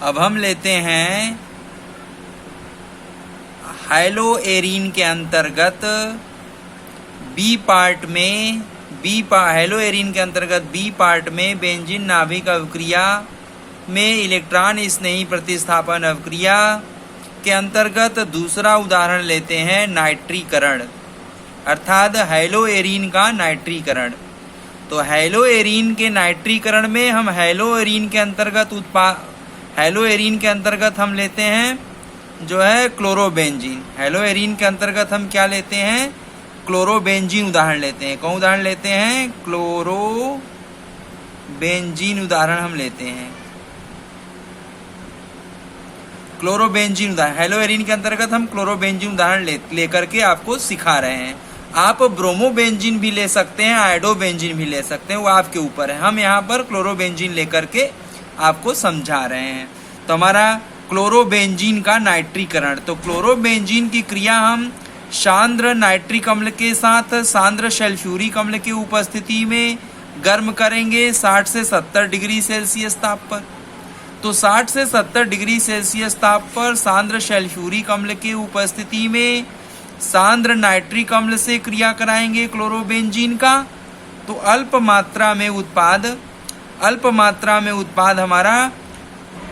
अब हम लेते हैं हैलोएरीन के अंतर्गत बी पार्ट में हैलोएरीन के अंतर्गत बी पार्ट में बेंजीन नाभिक अवक्रिया में इलेक्ट्रॉन स्नेही प्रतिस्थापन अवक्रिया के अंतर्गत दूसरा उदाहरण लेते हैं नाइट्रीकरण, अर्थात हैलोएरीन का नाइट्रीकरण। तो हैलोएरीन के नाइट्रीकरण में हम हैलोएरीन के अंतर्गत हम लेते हैं जो है क्लोरोबेंजीन। हैलोएरीन के अंतर्गत हम क्या लेते हैं? क्लोरोबेंजीन उदाहरण लेते हैं। कौन उदाहरण लेते हैं? क्लोरोबेंजीन उदाहरण हम लेते हैं। क्लोरोबेंजीन उदाहरण हैलोएरीन के अंतर्गत हम क्लोरोबेंजीन उदाहरण लेकर के आपको सिखा रहे हैं। आप ब्रोमोबेंजीन भी ले सकते हैं, आयोडोबेंजीन भी ले सकते हैं, वो आपके ऊपर है। हम यहाँ पर क्लोरोबेंजीन लेकर के आपको समझा रहे हैं। तो हमारा क्लोरोबेंजीन का नाइट्रीकरण, तो क्लोरोबेंजीन की क्रिया हम सांद्र नाइट्रिक अम्ल के साथ सांद्र सल्फ्यूरिक अम्ल की उपस्थिति में गर्म करेंगे 60 से 70 डिग्री सेल्सियस ताप पर। तो 60 से 70 डिग्री सेल्सियस ताप पर सांद्र सल्फ्यूरिक अम्ल की उपस्थिति में सांद्र नाइट्रिक अम्ल से क्रिया कराएंगे क्लोरोबेंजीन का। तो अल्प मात्रा में उत्पाद हमारा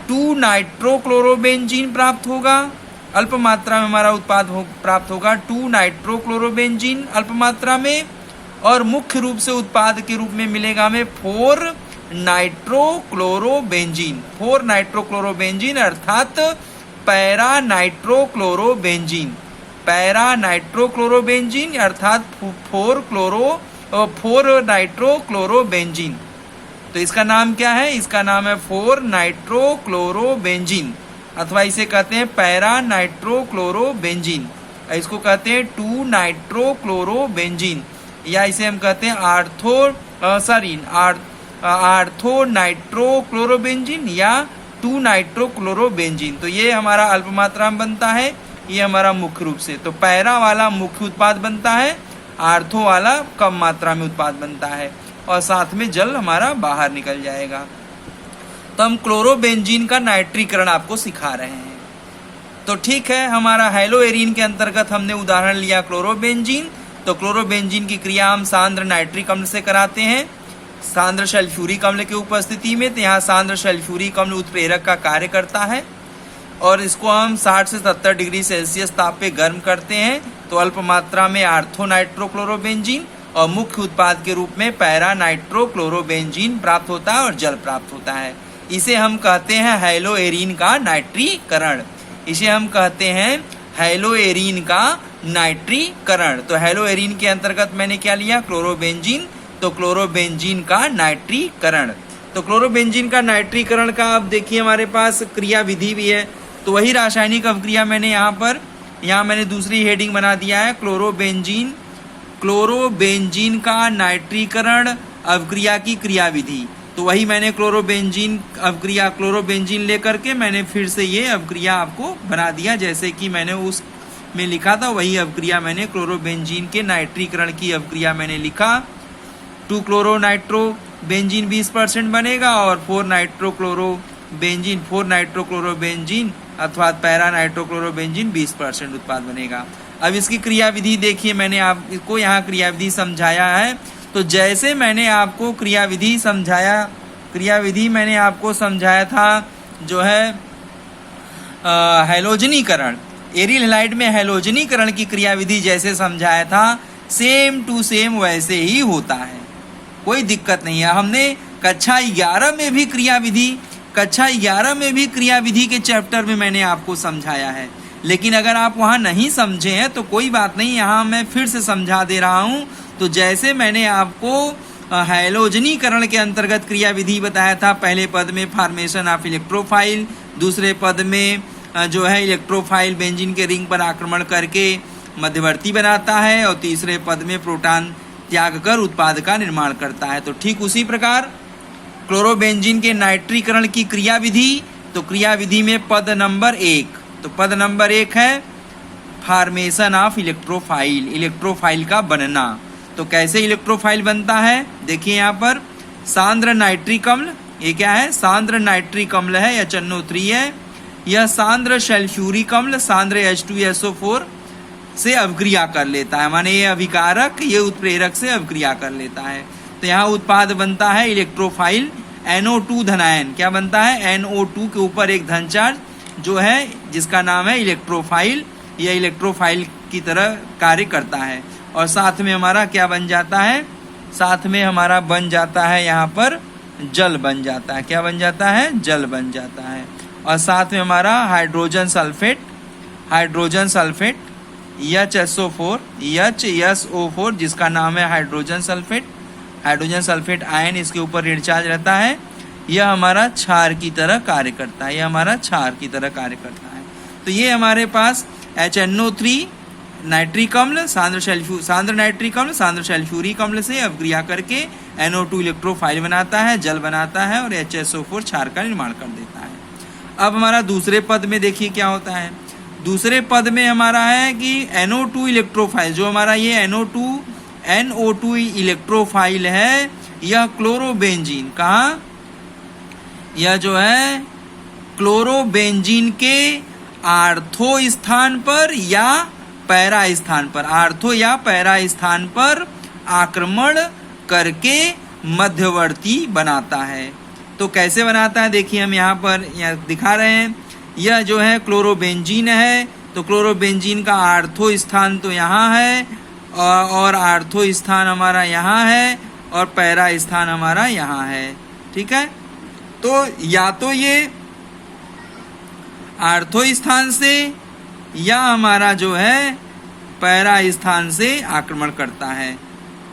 2 नाइट्रोक्लोरोबेंजीन प्राप्त होगा। अल्प मात्रा में हमारा उत्पाद प्राप्त होगा 2 नाइट्रोक्लोरोबेंजीन अल्प मात्रा में, और मुख्य रूप से उत्पाद के रूप में मिलेगा हमें 4 नाइट्रोक्लोरोबेंजीन अर्थात पैरा नाइट्रोक्लोरोबेंजीन अर्थात 4 नाइट्रोक्लोरोबेंजीन। तो इसका नाम क्या है? इसका नाम है 4 नाइट्रोक्लोरोबेंजीन, अथवा इसे कहते हैं पैरा नाइट्रोक्लोरोबेंजीन। इसको कहते हैं 2 नाइट्रोक्लोरोबेंजीन, या इसे हम कहते हैं आर्थो नाइट्रोक्लोरोबेंजीन या 2 नाइट्रोक्लोरोबेंजीन। तो ये हमारा अल्प मात्रा में बनता है, ये हमारा मुख्य रूप से। तो पैरा वाला मुख्य उत्पाद बनता है, आर्थो वाला कम मात्रा में उत्पाद बनता है, और साथ में जल हमारा बाहर निकल जाएगा। तो हम क्लोरोबेंजीन का नाइट्रीकरण आपको सिखा रहे हैं। तो ठीक है, हमारा हैलोएरीन के अंतर्गत हमने उदाहरण लिया क्लोरोबेंजीन। तो क्लोरोबेंजीन की क्रिया हम सांद्र नाइट्रिक अम्ल से कराते हैं सांद्र सल्फ्यूरिक अम्ल की उपस्थिति में। तो यहाँ सांद्र सल्फ्यूरिक अम्ल उत्प्रेरक का कार्य करता है, और इसको हम 60 से 70 डिग्री सेल्सियस ताप पे गर्म करते हैं। तो अल्प मात्रा में आर्थो नाइट्रोक्लोरोबेंजीन और मुख्य उत्पाद के रूप में पैरा नाइट्रोक्लोरोबेंजीन प्राप्त होता है और जल प्राप्त होता है। इसे हम कहते हैं हैलोएरीन का नाइट्रीकरण। तो हैलोएरीन के अंतर्गत मैंने क्या लिया? क्लोरोबेंजीन। तो क्लोरोबेंजीन का नाइट्रीकरण। तो क्लोरोबेंजीन का नाइट्रीकरण का अब देखिए हमारे पास क्रिया विधि भी है। तो वही रासायनिक अवक्रिया मैंने यहाँ मैंने दूसरी हेडिंग बना दिया है क्लोरोबेंजीन का नाइट्रीकरण अवक्रिया की क्रिया विधि। तो वही मैंने क्लोरोबेंजीन लेकर के मैंने फिर से ये अवक्रिया आपको बना दिया, जैसे कि मैंने उस में लिखा था वही अवक्रिया मैंने क्लोरोबेंजीन के नाइट्रीकरण की अवक्रिया मैंने लिखा। 2 क्लोरोनाइट्रोबेंजीन 20% बनेगा, और 4 नाइट्रोक्लोरोबेंजीन अथवा पैरा नाइट्रोक्लोरोबेंजीन 20% उत्पाद बनेगा। अब इसकी क्रिया विधि देखिए, मैंने आपको यहाँ क्रिया विधि समझाया है। तो जैसे मैंने आपको क्रिया विधि मैंने आपको समझाया था जो है हैलोजनीकरण, एरिल हैलाइड में हैलोजनीकरण की क्रिया विधि जैसे समझाया था, सेम टू सेम वैसे ही होता है, कोई दिक्कत नहीं है। हमने कक्षा 11 में भी क्रिया विधि के चैप्टर में मैंने आपको समझाया है। लेकिन अगर आप वहाँ नहीं समझे हैं तो कोई बात नहीं, यहाँ मैं फिर से समझा दे रहा हूँ। तो जैसे मैंने आपको हैलोजनीकरण के अंतर्गत क्रिया विधि बताया था, पहले पद में फॉर्मेशन ऑफ इलेक्ट्रोफाइल, दूसरे पद में जो है इलेक्ट्रोफाइल बेंजीन के रिंग पर आक्रमण करके मध्यवर्ती बनाता है, और तीसरे पद में प्रोटॉन त्याग कर उत्पाद का निर्माण करता है। तो ठीक उसी प्रकार क्लोरोबेंजीन के नाइट्रीकरण की क्रिया विधि, तो क्रिया विधि में पद नंबर 1, तो पद नंबर 1 है फॉर्मेशन ऑफ इलेक्ट्रोफाइल का बनना। तो कैसे इलेक्ट्रोफाइल बनता है देखिए यहाँ पर, सांद्र नाइट्रिक अम्ल ये क्या है, सांद्र नाइट्रिक अम्ल है, HNO3 है। यह सांद्र सल्फ्यूरिक अम्ल सांद्र H2SO4 से अभिक्रिया कर लेता है, माने ये अभिकारक ये उत्प्रेरक से अभिक्रिया कर लेता है। तो यहाँ उत्पाद बनता है इलेक्ट्रोफाइल NO2 धनायन। क्या बनता है, NO2 के ऊपर एक धन चार्ज जो है जिसका नाम है इलेक्ट्रोफाइल। यह इलेक्ट्रोफाइल की तरह कार्य करता है। और साथ में हमारा क्या बन जाता है, साथ में हमारा बन जाता है यहाँ पर जल बन जाता है। क्या बन जाता है, जल बन जाता है। और साथ में हमारा हाइड्रोजन सल्फेट HSO4 जिसका नाम है हाइड्रोजन सल्फेट आयन, इसके ऊपर ऋण चार्ज रहता है। यह हमारा क्षार की तरह कार्य करता है, तो ये हमारे पास HNO3 नाइट्रिक अम्ल सांद्र नाइट्रिक अम्ल सांद्र सल्फ्यूरिक अम्ल से अभिक्रिया करके NO2 इलेक्ट्रोफाइल बनाता है, जल बनाता है और HSO4 क्षार का निर्माण कर देता है। अब हमारा दूसरे पद में देखिए क्या होता है। दूसरे पद में हमारा है कि NO2 इलेक्ट्रोफाइल, जो हमारा ये NO2 इलेक्ट्रोफाइल है, यह क्लोरोबेंजीन, कहाँ, यह जो है क्लोरोबेंजीन के आर्थो स्थान पर या पैरा स्थान पर, आर्थो या पैरा स्थान पर आक्रमण करके मध्यवर्ती बनाता है। तो कैसे बनाता है, देखिए हम यहाँ पर दिखा रहे हैं। यह जो है क्लोरोबेंजीन है, तो क्लोरोबेंजीन का आर्थो स्थान तो यहाँ है और आर्थो स्थान हमारा यहाँ है और पैरा स्थान हमारा यहाँ है। ठीक है, तो या तो ये आर्थो स्थान से या हमारा जो है पैरा स्थान से आक्रमण करता है,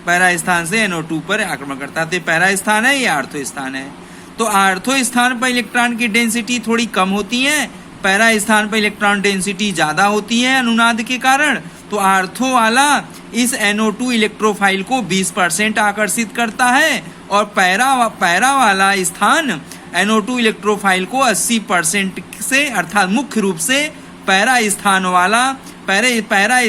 पैरा स्थान से NO2 पर आक्रमण करता है। तो पैरा स्थान है, ये आर्थो स्थान है। तो आर्थो स्थान पर इलेक्ट्रॉन की डेंसिटी थोड़ी कम होती है, पैरा स्थान पर इलेक्ट्रॉन डेंसिटी ज़्यादा होती है अनुनाद के कारण। तो आर्थो वाला इस NO2 इलेक्ट्रोफाइल को 20% आकर्षित करता है और पैरा वाला स्थान NO2 इलेक्ट्रोफाइल को 80% से, अर्थात मुख्य रूप से पैरा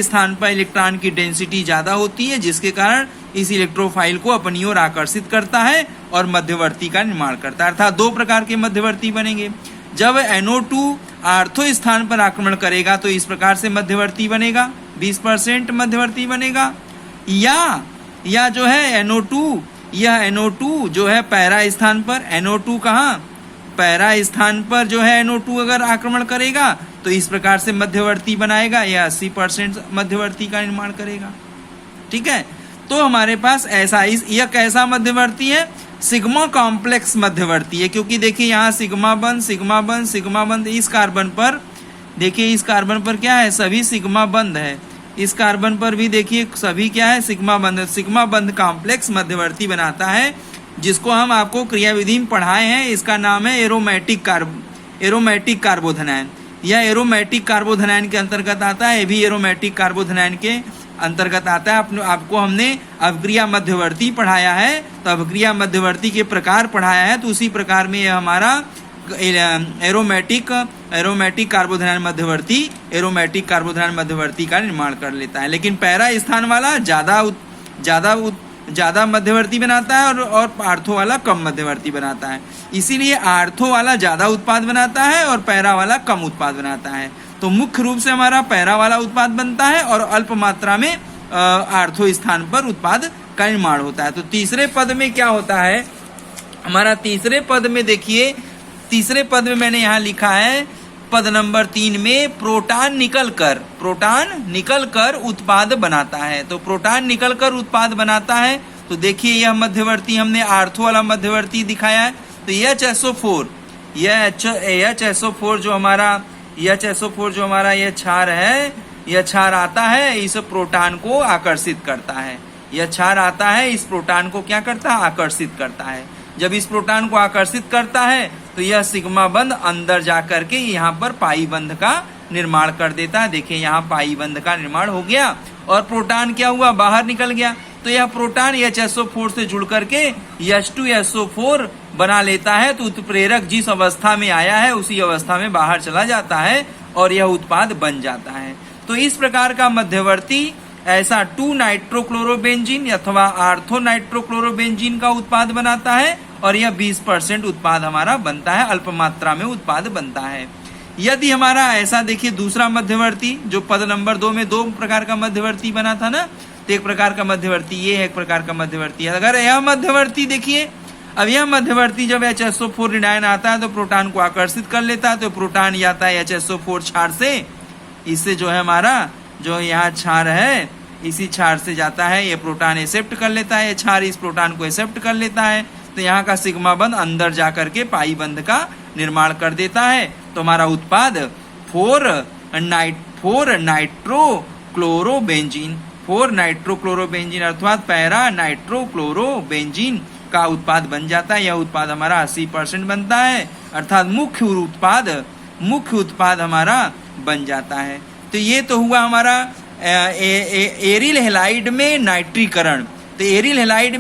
स्थान पर इलेक्ट्रॉन की डेंसिटी ज़्यादा होती है, जिसके कारण इस इलेक्ट्रोफाइल को अपनी ओर आकर्षित करता है और मध्यवर्ती का निर्माण करता है। अर्थात दो प्रकार के मध्यवर्ती बनेंगे। जब NO2 आर्थो स्थान पर आक्रमण करेगा तो इस प्रकार से मध्यवर्ती बनेगा, 20% मध्यवर्ती बनेगा। या जो है NO2 जो है पैरा स्थान पर, NO2 कहाँ, पैरा स्थान पर जो है NO2 अगर आक्रमण करेगा तो इस प्रकार से मध्यवर्ती बनाएगा, या 80% मध्यवर्ती का निर्माण करेगा। ठीक है, तो हमारे पास यह कैसा मध्यवर्ती है, सिग्मा कॉम्प्लेक्स मध्यवर्ती है। क्योंकि देखिए यहाँ सिग्मा बंद इस कार्बन पर, देखिए इस कार्बन पर क्या है, सभी सिग्मा बंद है। इस कार्बन पर भी देखिए सभी क्या है, सिग्मा बंद कॉम्प्लेक्स मध्यवर्ती बनाता है, जिसको हम आपको क्रियाविधि में पढ़ाए हैं। इसका नाम है एरोमेटिक कार्बोधनायन। यह एरोमेटिक कार्बोधनायन के अंतर्गत आता है, ये भी एरोमेटिक कार्बोधनायन के अंतर्गत आता है। आपको हमने अभिक्रिया मध्यवर्ती पढ़ाया है, तो अभिक्रिया मध्यवर्ती के प्रकार पढ़ाया है, तो उसी प्रकार में यह हमारा एरोमेटिक कार्बोधनायन मध्यवर्ती का निर्माण कर लेता है। लेकिन पैरा स्थान वाला ज़्यादा मध्यवर्ती बनाता है और आर्थो वाला कम मध्यवर्ती बनाता है। इसीलिए आर्थो वाला ज़्यादा उत्पाद बनाता है और पैरा वाला कम उत्पाद बनाता है। तो मुख्य रूप से हमारा पैरा वाला उत्पाद बनता है और अल्प मात्रा में आर्थो स्थान पर उत्पाद का निर्माण होता है। तो तीसरे पद में क्या होता है, हमारा तीसरे पद में देखिए, तीसरे पद में मैंने यहाँ लिखा है पद नंबर 3 में प्रोटॉन निकल कर उत्पाद बनाता है। तो प्रोटॉन निकल कर उत्पाद बनाता है, तो देखिए यह मध्यवर्ती हमने आर्थो वाला मध्यवर्ती दिखाया है। तो HSO4 जो हमारा यह क्षार है, यह क्षार आता है, इस प्रोटॉन को आकर्षित करता है। यह क्षार आता है, इस प्रोटॉन को क्या करता है, आकर्षित करता है। जब इस प्रोटॉन को आकर्षित करता है तो यह सिग्मा बंध अंदर जा करके यहाँ पर पाई बंध का निर्माण कर देता है। देखिए यहाँ पाई बंध का निर्माण हो गया और प्रोटॉन क्या हुआ, बाहर निकल गया। तो यह प्रोटॉन HSO4 से जुड़ करके H2SO4 बना लेता है। तो उत्प्रेरक जिस अवस्था में आया है उसी अवस्था में बाहर चला जाता है और यह उत्पाद बन जाता है। तो इस प्रकार का मध्यवर्ती ऐसा 2 नाइट्रोक्लोरोबेंजीन अथवा आर्थो नाइट्रोक्लोरोबेंजीन का उत्पाद बनाता है और यह 20% उत्पाद हमारा बनता है, अल्प मात्रा में उत्पाद बनता है। यदि हमारा ऐसा देखिए दूसरा मध्यवर्ती, जो पद नंबर 2 में 2 प्रकार का मध्यवर्ती बना था ना, तो एक प्रकार का मध्यवर्ती ये है, एक प्रकार का मध्यवर्ती है। अगर यह मध्यवर्ती देखिए, अब यह मध्यवर्ती जब HSO4 ऋणायन आता है तो प्रोटॉन को आकर्षित कर लेता है, तो प्रोटॉन जाता है HSO4 क्षार से, इससे जो है हमारा जो यहाँ क्षार है इसी क्षार से जाता है, ये प्रोटॉन एक्सेप्ट कर लेता है, ये क्षार इस प्रोटॉन को एक्सेप्ट कर लेता है, तो यहाँ का सिग्मा बंध अंदर जा करके पाई बंध का निर्माण कर देता है। तो हमारा उत्पाद 4 नाइट्रोक्लोरोबेंजीन अर्थात पैरा नाइट्रोक्लोरोबेंजीन का उत्पाद बन जाता है। यह उत्पाद हमारा 80% बनता है, अर्थात मुख्य उत्पाद हमारा बन जाता है। तो ये तो हुआ हमारा एरिल हैलाइड में नाइट्रीकरण। तो एरिल हैलाइड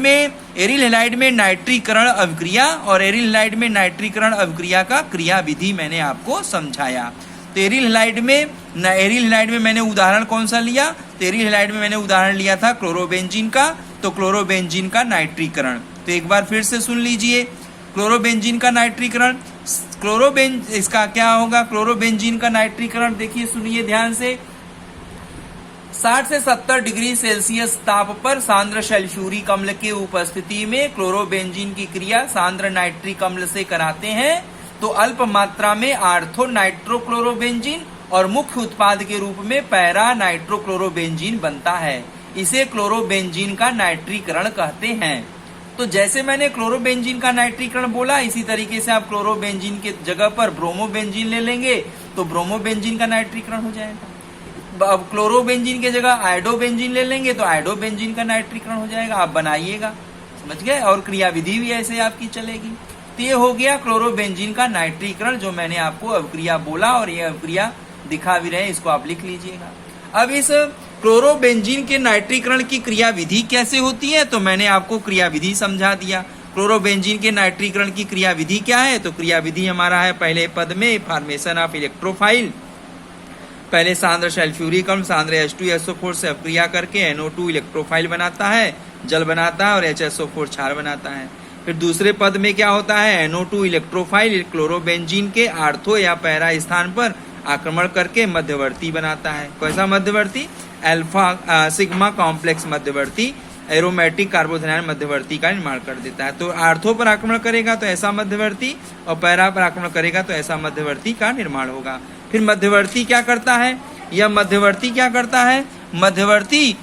में नाइट्रीकरण अभिक्रिया और एरिल हैलाइड में नाइट्रीकरण अभिक्रिया का क्रिया विधि मैंने आपको समझाया। तो एरिल हैलाइड में मैंने उदाहरण कौन सा लिया? तो एरिल हैलाइड में मैंने उदाहरण लिया था क्लोरोबेंजीन का, तो क्लोरोबेंजीन का नाइट्रीकरण। तो एक बार फिर से सुन लीजिए, क्लोरोबेंजीन का नाइट्रीकरण, इसका क्या होगा? क्लोरोबेंजीन का नाइट्रीकरण देखिए, सुनिए ध्यान से। 60 से 70 डिग्री सेल्सियस ताप पर सांद्र सल्फ्यूरिक अम्ल की उपस्थिति में क्लोरोबेंजीन की क्रिया सांद्र नाइट्रिक अम्ल से कराते हैं तो अल्प मात्रा में आर्थो नाइट्रोक्लोरोबेंजीन और मुख्य उत्पाद के रूप में पैरा नाइट्रोक्लोरोबेंजीन बनता है। इसे क्लोरोबेंजीन का नाइट्रीकरण कहते हैं। तो जैसे मैंने क्लोरोबेंजीन का नाइट्रीकरण बोला, इसी तरीके से आप क्लोरोबेंजीन के जगह पर ब्रोमोबेंजीन ले लेंगे तो ब्रोमोबेंजीन का नाइट्रीकरण हो जाएगा। अब क्लोरोबेंजीन के जगह आयोडोबेंजीन ले लेंगे तो आयोडोबेंजीन का नाइट्रीकरण हो जाएगा। आप बनाइएगा, समझ गए? और क्रिया विधि भी ऐसे आपकी चलेगी। तो ये हो गया क्लोरोबेंजीन का नाइट्रीकरण, जो मैंने आपको अभिक्रिया बोला और ये अभिक्रिया दिखा भी रहे, इसको आप लिख लीजिएगा। अब इस क्लोरोबेंजीन के नाइट्रीकरण की क्रिया विधि कैसे होती है, तो मैंने आपको क्रिया विधि समझा दिया। क्लोरोबेंजीन के नाइट्रीकरण की क्रिया विधि क्या है? तो क्रिया विधि हमारा है पहले पद में फॉर्मेशन ऑफ इलेक्ट्रोफाइल। पहले सांद्र सल्फ्यूरिक अम्ल सांद्र H2SO4 से अभिक्रिया करके NO2 इलेक्ट्रोफाइल बनाता है, जल बनाता है और HSO4 क्षार बनाता है। फिर दूसरे पद में क्या होता है? NO2 इलेक्ट्रोफाइल क्लोरोबेंजीन के आर्थो या पैरा स्थान पर आक्रमण करके मध्यवर्ती बनाता है। कैसा मध्यवर्ती? अल्फा सिग्मा कॉम्प्लेक्स मध्यवर्ती, एरोमेटिक कार्बोथेनाइन मध्यवर्ती का निर्माण कर देता है। तो आर्थो पर आक्रमण करेगा तो ऐसा मध्यवर्ती, और पैरा पर आक्रमण करेगा तो ऐसा मध्यवर्ती का निर्माण होगा। फिर मध्यवर्ती क्या करता है? यह मध्यवर्ती क्या करता है? मध्यवर्ती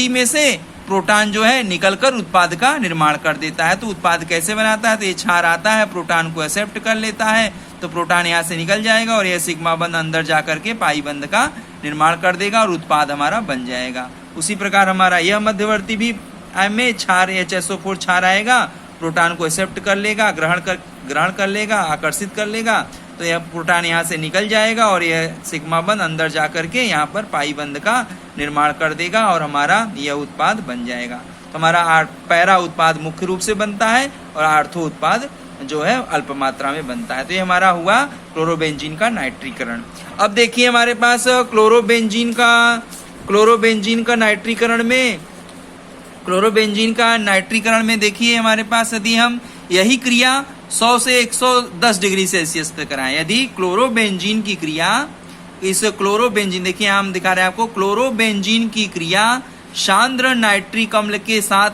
में से प्रोटॉन जो है निकलकर उत्पाद का निर्माण कर देता है। तो उत्पाद कैसे बनाता है? तो ये क्षार आता है, प्रोटॉन को एक्सेप्ट कर लेता है, तो प्रोटॉन यहाँ से निकल जाएगा और यह सिग्मा बंध अंदर जा करके पाई बंध का निर्माण कर देगा और उत्पाद हमारा बन जाएगा। उसी प्रकार हमारा यह मध्यवर्ती भी में क्षार HSO4 क्षार आएगा, प्रोटॉन को एक्सेप्ट कर लेगा, ग्रहण कर लेगा, आकर्षित कर लेगा, तो यह प्रोटॉन यहाँ से निकल जाएगा और यह सिग्मा बंध अंदर जा करके यहाँ पर पाई बंध का निर्माण कर देगा और हमारा यह उत्पाद बन जाएगा। तो हमारा पैरा उत्पाद मुख्य रूप से बनता है और आर्थो उत्पाद जो है अल्प मात्रा में बनता है। तो ये हमारा हुआ क्लोरोबेंजीन का नाइट्रीकरण। अब देखिए हमारे पास क्लोरोबेंजीन का नाइट्रीकरण में देखिए हमारे पास यदि हम यही क्रिया 100 से 110 डिग्री सेल्सियस पे कराएं, यदि क्लोरोबेंजीन की क्रिया देखिए हम दिखा रहे हैं आपको, क्लोरोबेंजीन की क्रिया सांद्र नाइट्रिक अम्ल के साथ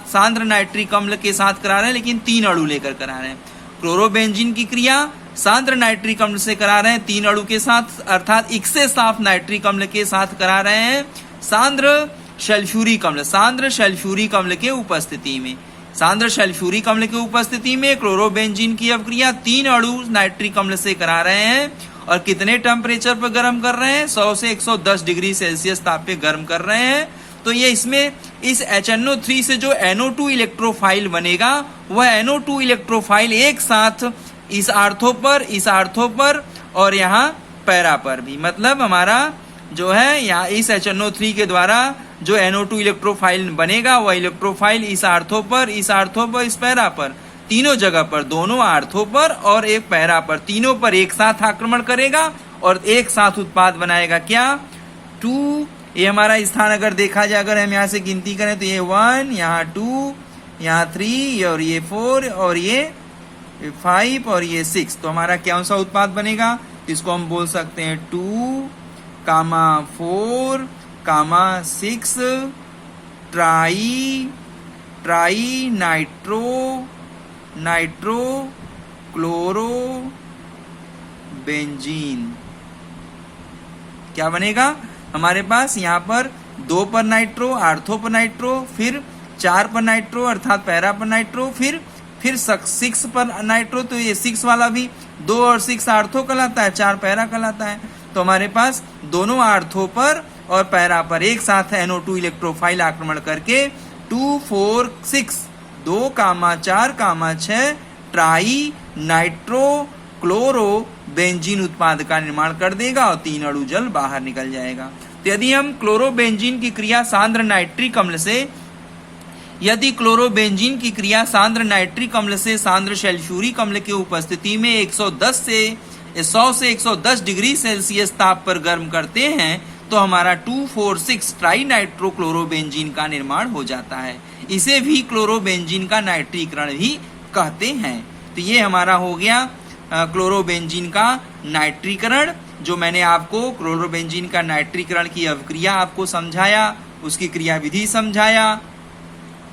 करा रहे हैं, लेकिन 3 अणु लेकर करा रहे हैं। क्लोरोबेंजीन की क्रिया सांद्र नाइट्रिक अम्ल से करा रहे हैं 3 अणु के साथ, अर्थात एक से साफ नाइट्रिक अम्ल के साथ करा रहे हैं सांद्र सल्फ्यूरिक अम्ल के उपस्थिति में। सांद्र सल्फ्यूरिक अम्ल की उपस्थिति में क्लोरोबेंजीन की अभिक्रिया 3 अणु नाइट्रिक अम्ल से करा रहे हैं और कितने टेम्परेचर पर गर्म कर रहे हैं? 100 से 110 डिग्री सेल्सियस ताप पे गर्म कर रहे हैं। तो ये इसमें इस HNO3 से जो NO2 इलेक्ट्रोफाइल बनेगा, वह NO2 इलेक्ट्रोफाइल एक साथ इस आर्थो पर और यहाँ पैरा पर भी, मतलब हमारा जो है यहाँ इस HNO3 के द्वारा जो NO2 इलेक्ट्रोफाइल बनेगा, वह इलेक्ट्रोफाइल इस आर्थो पर, इस पैरा पर, तीनों जगह पर, दोनों आर्थो पर और एक पैरा पर, तीनों पर एक साथ आक्रमण करेगा और एक साथ उत्पाद बनाएगा। क्या? 2। ये हमारा स्थान अगर देखा जाए, अगर हम यहाँ से गिनती करें तो ये 1, यहाँ 2, यहाँ 3 और ये 4 और ये 5 और ये 6। तो हमारा कौन सा उत्पाद बनेगा? इसको हम बोल सकते हैं 2, 4, 6 ट्राई नाइट्रो क्लोरो बेंजीन। क्या बनेगा हमारे पास? यहाँ पर 2 पर नाइट्रो, आर्थो पर नाइट्रो, फिर 4 पर नाइट्रो अर्थात पैरा पर नाइट्रो, फिर 6 पर नाइट्रो। तो ये 6 वाला भी 2 और 6 आर्थो कहलाता है, 4 पैरा कहलाता है। तो हमारे पास दोनों आर्थो पर और पैरा पर एक साथ NO2 इलेक्ट्रोफाइल आक्रमण करके 2, 4, 6 2, 4, 6 ट्राई नाइट्रो क्लोरो बेंजीन उत्पाद का निर्माण कर देगा और 3 अणु जल बाहर निकल जाएगा। तो यदि हम क्लोरोबेंजीन की क्रिया सांद्र नाइट्रिक अम्ल से सांद्र सल्फ्यूरिक अम्ल की उपस्थिति में 100 से 110 डिग्री सेल्सियस ताप पर गर्म करते हैं तो हमारा 2,4,6 ट्राई नाइट्रो क्लोरोबेंजीन का निर्माण हो जाता है। इसे भी क्लोरोबेंजीन का नाइट्रीकरण भी कहते हैं। तो ये हमारा हो गया क्लोरोबेंजीन का नाइट्रीकरण, जो मैंने आपको क्लोरोबेंजीन का नाइट्रीकरण की अवक्रिया आपको समझाया, उसकी क्रियाविधि समझाया।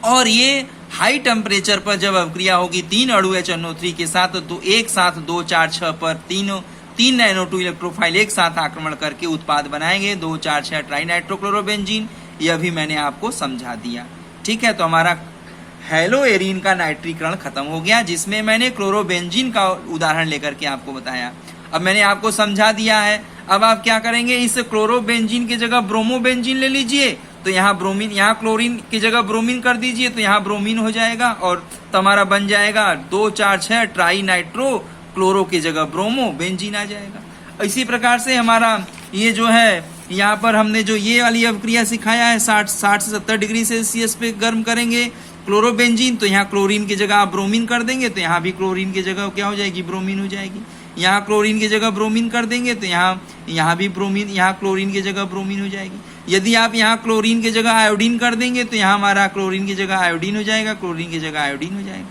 और ये हाई टेम्परेचर पर जब अवक्रिया होगी 3 अणु HNO3 के साथ, तो एक साथ 2, 4, 6 पर 3 NO2 इलेक्ट्रोफाइल एक साथ आक्रमण करके उत्पाद बनाएंगे 2, 4, 6 ट्राई नाइट्रोक्लोरोबेंजीन। यह भी मैंने आपको समझा दिया। ठीक है, तो हमारा हेलोएरीन का नाइट्रीकरण खत्म हो गया, जिसमें मैंने क्लोरोबेंजीन का उदाहरण लेकर के आपको बताया। अब मैंने आपको समझा दिया है। अब आप क्या करेंगे? इस क्लोरोबेंजीन की जगह ब्रोमोबेंजीन ले लीजिए। तो यहाँ ब्रोमीन, यहाँ क्लोरीन की जगह ब्रोमीन कर दीजिए, तो यहाँ ब्रोमीन हो जाएगा और हमारा बन जाएगा 2, 4, 6 ट्राई नाइट्रो क्लोरो की जगह ब्रोमो बेंजीन आ जाएगा। इसी प्रकार से हमारा ये जो है, यहाँ पर हमने जो ये वाली अवक्रिया सिखाया है 60 से 70 डिग्री सेल्सियस पे गर्म करेंगे क्लोरोबेंजीन, तो यहाँ क्लोरीन की जगह आप ब्रोमीन कर देंगे, तो यहाँ भी क्लोरीन की जगह क्या हो जाएगी? ब्रोमीन हो जाएगी। यहाँ क्लोरीन की जगह ब्रोमीन कर देंगे, तो यहाँ भी ब्रोमीन, यहाँ क्लोरीन की जगह ब्रोमीन हो जाएगी। यदि आप यहाँ क्लोरीन की जगह आयोडीन कर देंगे, तो यहाँ हमारा क्लोरीन की जगह आयोडीन हो जाएगा, क्लोरीन की जगह आयोडीन हो जाएगा।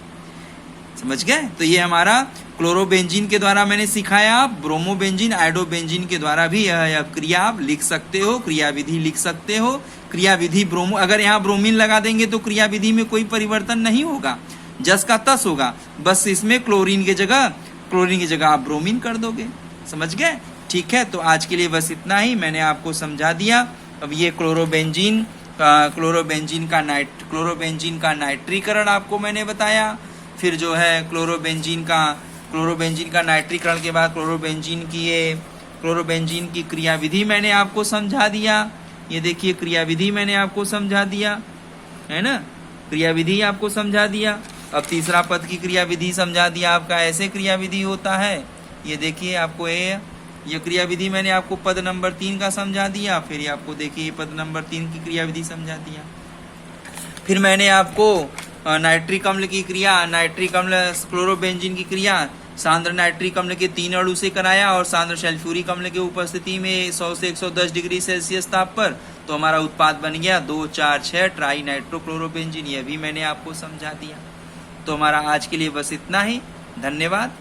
समझ गए? तो ये हमारा क्लोरोबेंजीन के द्वारा मैंने सिखाया। ब्रोमोबेंजीन, आयोडोबेंजीन के द्वारा भी यह क्रिया आप लिख सकते हो, क्रियाविधि लिख सकते हो। क्रियाविधि ब्रोमो, अगर यहाँ ब्रोमीन लगा देंगे तो क्रियाविधि में कोई परिवर्तन नहीं होगा, जस का तस होगा। बस इसमें क्लोरीन की जगह आप ब्रोमीन कर दोगे। समझ गए? ठीक है, तो आज के लिए बस इतना ही, मैंने आपको समझा दिया। अब ये क्लोरोबेंजीन का नाइट्रीकरण आपको मैंने बताया। फिर जो है क्लोरोबेंजीन का नाइट्रीकरण के बाद क्लोरोबेंजीन की क्रियाविधि मैंने आपको समझा दिया। ये देखिए क्रियाविधि मैंने आपको समझा दिया, है ना? क्रियाविधि आपको समझा दिया। अब तीसरा पद की क्रियाविधि समझा दिया आपका, ऐसे क्रियाविधि होता है। ये देखिए आपको ये क्रियाविधि मैंने आपको पद नंबर 3 का समझा दिया। फिर आपको देखिए पद नंबर 3 की क्रियाविधि समझा दिया। फिर मैंने आपको नाइट्रिक अम्ल की क्रिया, नाइट्रिक अम्ल क्लोरोबेंजीन की क्रिया सांद्र नाइट्रिक अम्ल के 3 अणु से कराया और सांद्र सल्फ्यूरिक अम्ल की उपस्थिति में 100 से 110 डिग्री सेल्सियस ताप पर, तो हमारा उत्पाद बन गया 2, 4, 6 ट्राई नाइट्रोक्लोरोबेंजीन। यह भी मैंने आपको समझा दिया। तो हमारा आज के लिए बस इतना ही। धन्यवाद।